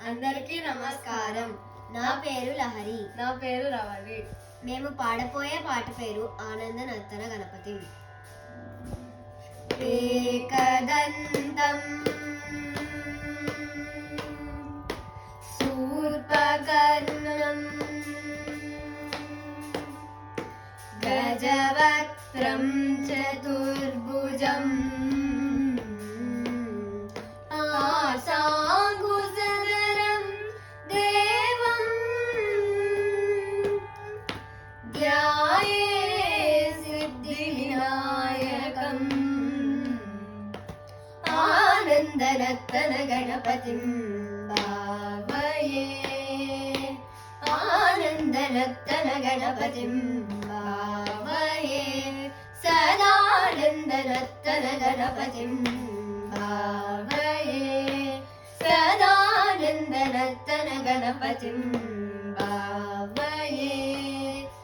అందరికీ నమస్కారం. నా పేరు లహరి. నా పేరు రవలి. మేము పాడపోయే పాట పేరు ఆనంద నర్తన గణపతి. ఏకదంతం శూర్పకర్ణం గజవక్త్రం చతుర్భుజం ఆశాంకుశధరం దేవం ధ్యాయే సిద్ధివినాయకం ఆనందనర్తన గణపతిం భావయే. ఆనందనర్తన గణపతిం భావయే. సదానందనర్తన గణపతిం భావయే. సదానందనర్తన గణపతిం భావయే.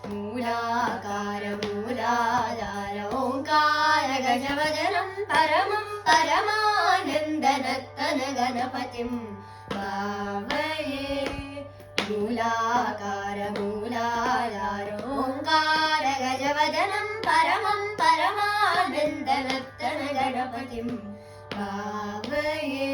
మూలాకార మూలాధార ఓంకార గజవదనం పరమం పరమానందనర్తన గణపతిం భావయే. మూలాకార మూలాధార ఓంకార గజవదనం పరమం పరమానందనర్తన గణపతిం భావయే.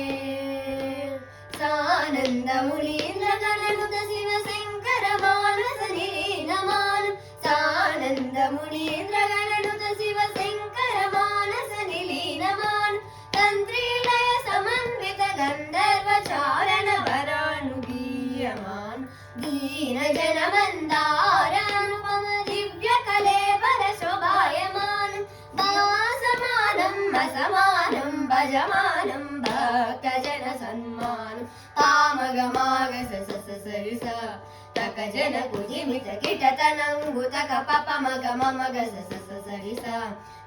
సానందమునీంద్రగణనుత శివశంకర మానస నిలీనమానం. సానందమునీంద్రగణనుత శివశంకర మానస నిలీనమానం. తంత్రీలయ సమన్విత గంధర్వ చారణ వరానుగీయమాన్. దీనజన మందారానుపమ దివ్య కళేబర శోభాయమానం. దాసమానం అసమానం భజమానం భక్తజన సన్మానం. పామగమాగ సరిస తక జన కుజిమిత కిటతనంగు తక పప మగ మమగ సరిస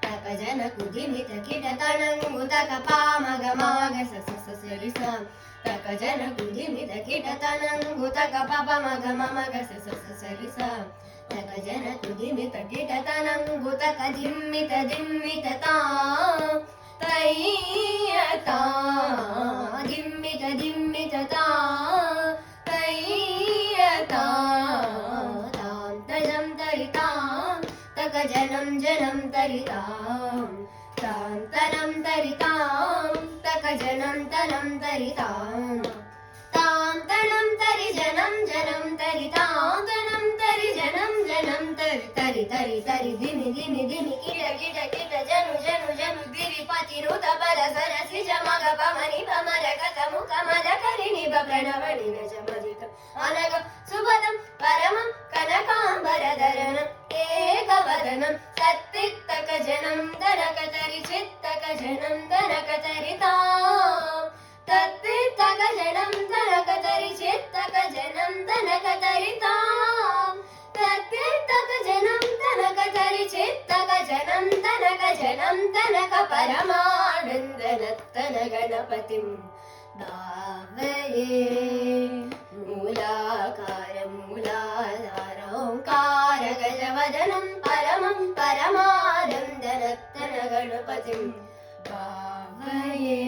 తక జన కుజిమిత కిటతనంగు తక పామగ మాగ సరిస తక జన కుజిమిత కిటతనంగు తక పప మగ మమగ సరిస తక జన కుజిమిత కిటతనంగు తక దిమ్మిత దిమ్మిత తా తయ్యతా దిమ్మిత దిమ్మిత తా తయ్యతా తాం తజం తరితాం తక జనం జనం తరితాం తాం తనం తరితాం తక జనం తనం తరితాం తాం తనం తరి జనం జనం తరితాం తనం తరి జనం జనం తరి తరి తరి తరి ధిమి ధిమి ధిమి కిట కిట కిట జను జను జను గిరిపతి రుత బల సరసి జమగ పమని పమర గత ముఖ మద కరిని ప్రణవని నజమజిత అనగ సుభదం పరమం కనకాంబరధరణం ఏకవదనం సత్తిత్తక జనం ధనక తరి చిత్తక జనం ధనక తరితాం తత్తిత్తక జనం ధనక తరి చిత్తక జనం ధనక తరితాం తత్తిత్తక జనం ధనక తరి చిత్తక జనం ధనక జనం ధనక పరమానందనర్తన గణపతిం భావయే. మూలాకార మూలాధార ఓంకార గజవదనం పరమం పరమానందనర్తన గణపతిం భావయే.